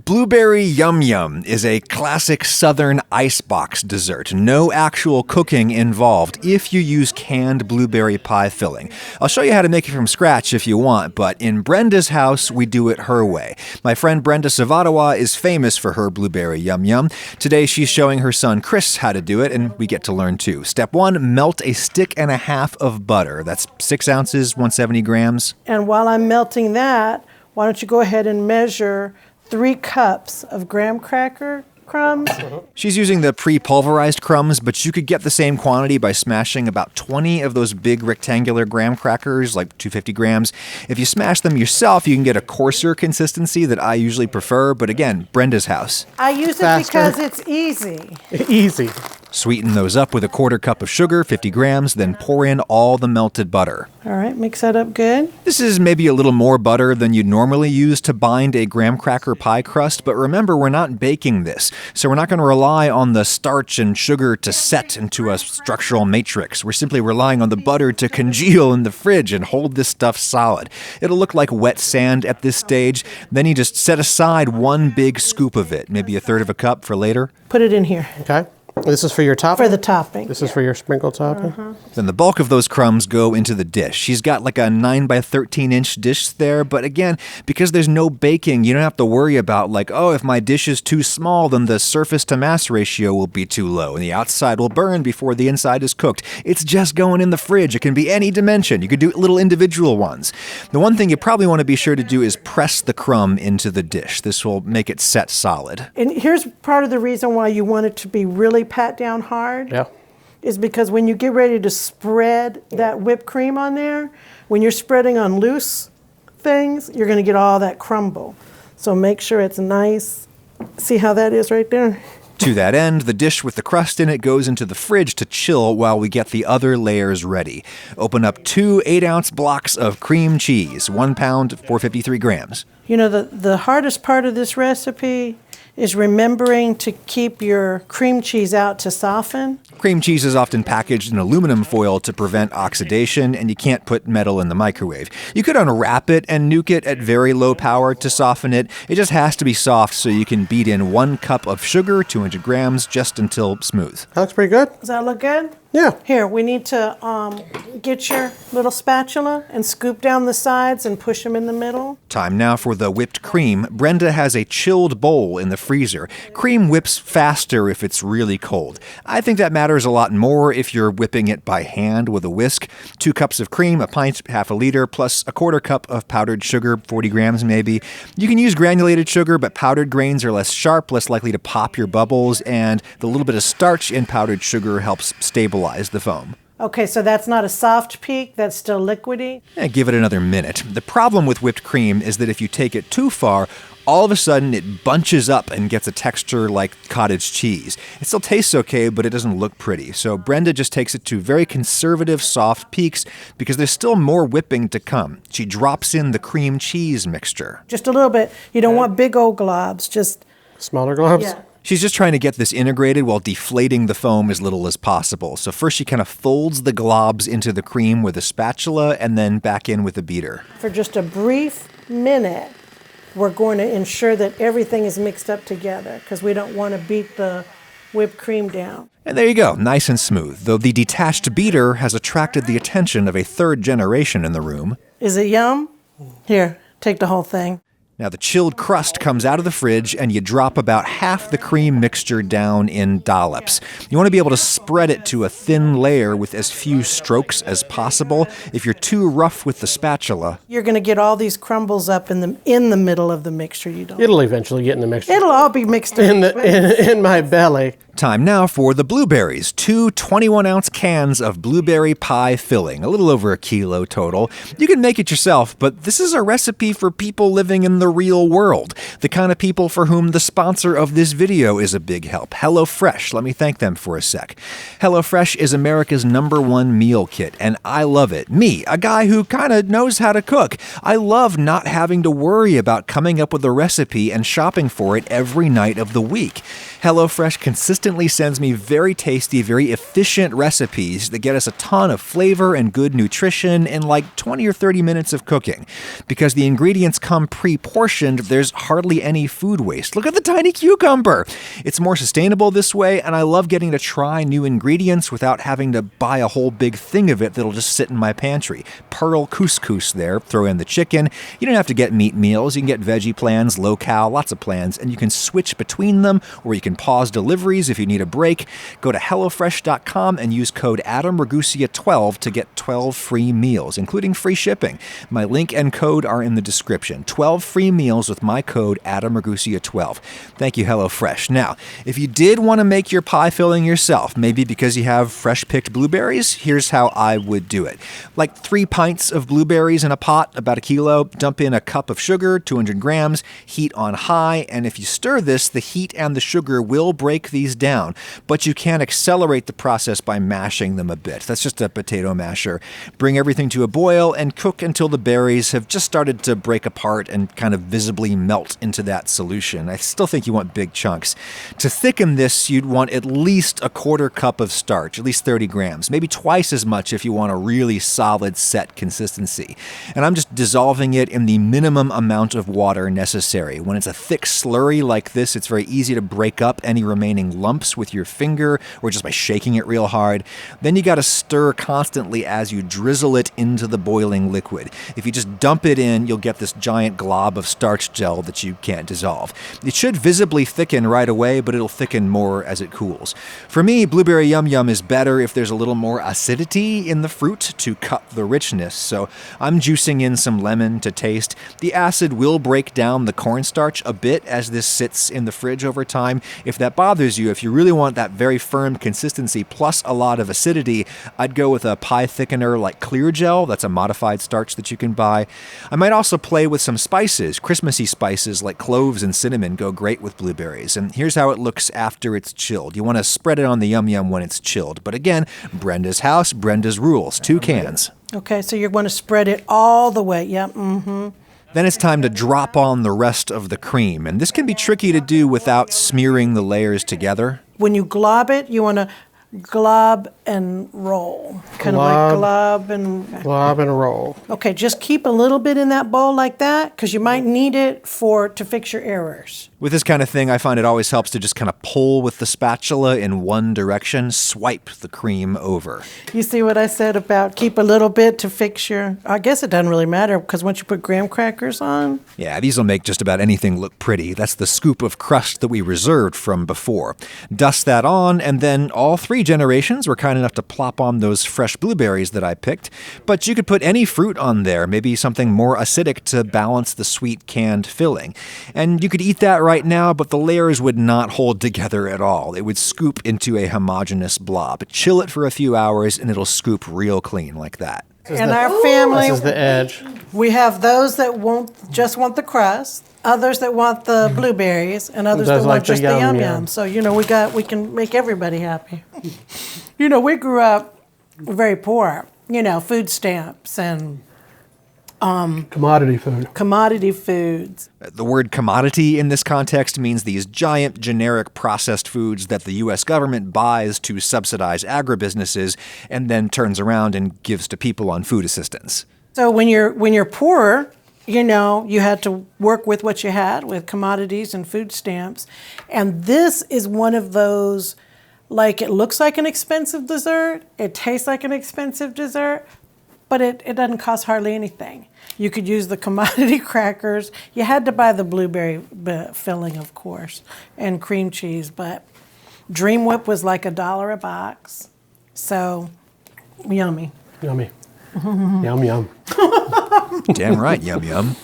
Blueberry Yum Yum is a classic southern icebox dessert. No actual cooking involved if you use canned blueberry pie filling. I'll show you how to make it from scratch if you want, but in Brenda's house, we do it her way. My friend Brenda Tsavatewa is famous for her blueberry Yum Yum. Today, she's showing her son Chris how to do it, and we get to learn too. Step 1, melt a stick and a half of butter. That's 6 ounces, 170 grams. And while I'm melting that, why don't you go ahead and measure 3 cups of graham cracker crumbs. She's using the pre-pulverized crumbs, but you could get the same quantity by smashing about 20 of those big rectangular graham crackers, like 250 grams. If you smash them yourself, you can get a coarser consistency that I usually prefer, but again, Brenda's house. I use it because it's easy. Easy. Sweeten those up with a 1/4 cup of sugar, 50 grams, then pour in all the melted butter. All right, mix that up good. This is maybe a little more butter than you'd normally use to bind a graham cracker pie crust, but remember, we're not baking this, so we're not going to rely on the starch and sugar to set into a structural matrix. We're simply relying on the butter to congeal in the fridge and hold this stuff solid. It'll look like wet sand at this stage. Then you just set aside 1 big scoop of it, maybe 1/3 of a cup for later. Put it in here. Okay. This is for your topping? For the topping. This is for your sprinkle topping? Then the bulk of those crumbs go into the dish. She's got like a 9 by 13 inch dish there, but again, because there's no baking, you don't have to worry about like, oh, if my dish is too small, then the surface to mass ratio will be too low and the outside will burn before the inside is cooked. It's just going in the fridge. It can be any dimension. You could do little individual ones. The one thing you probably want to be sure to do is press the crumb into the dish. This will make it set solid. And here's part of the reason why you want it to be really pat down hard. Yeah. Is because when you get ready to spread that whipped cream on there, when you're spreading on loose things, you're going to get all that crumble. So make sure it's nice. See how that is right there? To that end, the dish with the crust in it goes into the fridge to chill while we get the other layers ready. Open up 2 8-ounce blocks of cream cheese, 1 pound, 453 grams. You know, the hardest part of this recipe is remembering to keep your cream cheese out to soften. Cream cheese is often packaged in aluminum foil to prevent oxidation, and you can't put metal in the microwave. You could unwrap it and nuke it at very low power to soften it. It just has to be soft so you can beat in 1 cup of sugar, 200 grams, just until smooth. That looks pretty good. Does that look good? Yeah. Here, we need to get your little spatula and scoop down the sides and push them in the middle. Time now for the whipped cream. Brenda has a chilled bowl in the freezer. Cream whips faster if it's really cold. I think that matters a lot more if you're whipping it by hand with a whisk. 2 cups of cream, a pint, half a liter, plus a 1/4 cup of powdered sugar, 40 grams maybe. You can use granulated sugar, but powdered grains are less sharp, less likely to pop your bubbles, and the little bit of starch in powdered sugar helps stabilize the foam. Okay, so that's not a soft peak, that's still liquidy. Give it another minute. The problem with whipped cream is that if you take it too far, all of a sudden it bunches up and gets a texture like cottage cheese. It still tastes okay, but it doesn't look pretty. So Brenda just takes it to very conservative soft peaks because there's still more whipping to come. She drops in the cream cheese mixture. Just a little bit. You don't want big old globs, just... Smaller globes? Yeah. She's just trying to get this integrated while deflating the foam as little as possible. So first she kind of folds the globs into the cream with a spatula and then back in with a beater. For just a brief minute, we're going to ensure that everything is mixed up together because we don't want to beat the whipped cream down. And there you go, nice and smooth, though the detached beater has attracted the attention of a 3rd generation in the room. Is it yum? Here, take the whole thing. Now the chilled crust comes out of the fridge and you drop about half the cream mixture down in dollops. You want to be able to spread it to a thin layer with as few strokes as possible. If you're too rough with the spatula, You're going to get all these crumbles up in the middle of the mixture. You don't. It'll eventually get in the mixture. It'll all be mixed in my belly. time now for the blueberries. 2 21-ounce cans of blueberry pie filling, a little over 1 kilo total. You can make it yourself, but this is a recipe for people living in the real world, the kind of people for whom the sponsor of this video is a big help, HelloFresh. Let me thank them for a sec. HelloFresh is America's #1 meal kit, and I love it. Me, a guy who kind of knows how to cook. I love not having to worry about coming up with a recipe and shopping for it every night of the week. HelloFresh consistently constantly sends me very tasty, very efficient recipes that get us a ton of flavor and good nutrition in like 20 or 30 minutes of cooking. Because the ingredients come pre-portioned, there's hardly any food waste. Look at the tiny cucumber. It's more sustainable this way, and I love getting to try new ingredients without having to buy a whole big thing of it that'll just sit in my pantry. Pearl couscous there, throw in the chicken. You don't have to get meat meals. You can get veggie plans, low-cal, lots of plans, and you can switch between them, or you can pause deliveries if you need a break. Go to HelloFresh.com and use code AdamRagusia12 to get 12 free meals, including free shipping. My link and code are in the description. 12 free meals with my code AdamRagusia12. Thank you, HelloFresh. Now, if you did want to make your pie filling yourself, maybe because you have fresh-picked blueberries, here's how I would do it. Like 3 pints of blueberries in a pot, about a kilo. Dump in a cup of sugar, 200 grams, heat on high, and if you stir this, the heat and the sugar will break these down, but you can accelerate the process by mashing them a bit. That's just a potato masher. Bring everything to a boil and cook until the berries have just started to break apart and kind of visibly melt into that solution. I still think you want big chunks. To thicken this, you'd want at least a quarter cup of starch, at least 30 grams, maybe twice as much if you want a really solid set consistency. And I'm just dissolving it in the minimum amount of water necessary. When it's a thick slurry like this, it's very easy to break up any remaining lumps with your finger or just by shaking it real hard. Then you got to stir constantly as you drizzle it into the boiling liquid. If you just dump it in, you'll get this giant glob of starch gel that you can't dissolve. It should visibly thicken right away, but it'll thicken more as it cools. For me, blueberry yum yum is better if there's a little more acidity in the fruit to cut the richness. So I'm juicing in some lemon to taste. The acid will break down the cornstarch a bit as this sits in the fridge over time. If that bothers you, if you really want that very firm consistency plus a lot of acidity, I'd go with a pie thickener like Clear Gel. That's a modified starch that you can buy. I might also play with some spices. Christmassy spices like cloves and cinnamon go great with blueberries. And here's how it looks after it's chilled. You want to spread it on the yum yum when it's chilled. But again, Brenda's house, Brenda's rules. 2 cans. Okay, so you're going to spread it all the way. Yep, Then it's time to drop on the rest of the cream. And this can be tricky to do without smearing the layers together. When you glob it, you want to glob and roll. Kind of like glob and roll. Okay, just keep a little bit in that bowl like that because you might need it to fix your errors. With this kind of thing, I find it always helps to just kind of pull with the spatula in one direction, swipe the cream over. You see what I said about keep a little bit to fix your... I guess it doesn't really matter because once you put graham crackers on... Yeah, these will make just about anything look pretty. That's the scoop of crust that we reserved from before. Dust that on, and then all 3 generations were kind enough to plop on those fresh blueberries that I picked. But you could put any fruit on there, maybe something more acidic to balance the sweet canned filling. And you could eat that right now, but the layers would not hold together at all. It would scoop into a homogeneous blob. Chill it for a few hours, and it'll scoop real clean like that. In our family, This is the edge. we have those that just want the crust, others that want the blueberries, and others that Those want like the just the yum yum yum. yum. So, we can make everybody happy. We grew up very poor, food stamps and Commodity food. commodity foods. The word commodity in this context means these giant generic processed foods that the U.S. government buys to subsidize agribusinesses and then turns around and gives to people on food assistance. So when you're poor, you had to work with what you had with commodities and food stamps. And this is one of those, like it looks like an expensive dessert, it tastes like an expensive dessert, but it doesn't cost hardly anything. You could use the commodity crackers. You had to buy the blueberry filling, of course, and cream cheese, but Dream Whip was like $1 a box. So, yummy. Yummy. Yum, yum. Damn right, yum yum.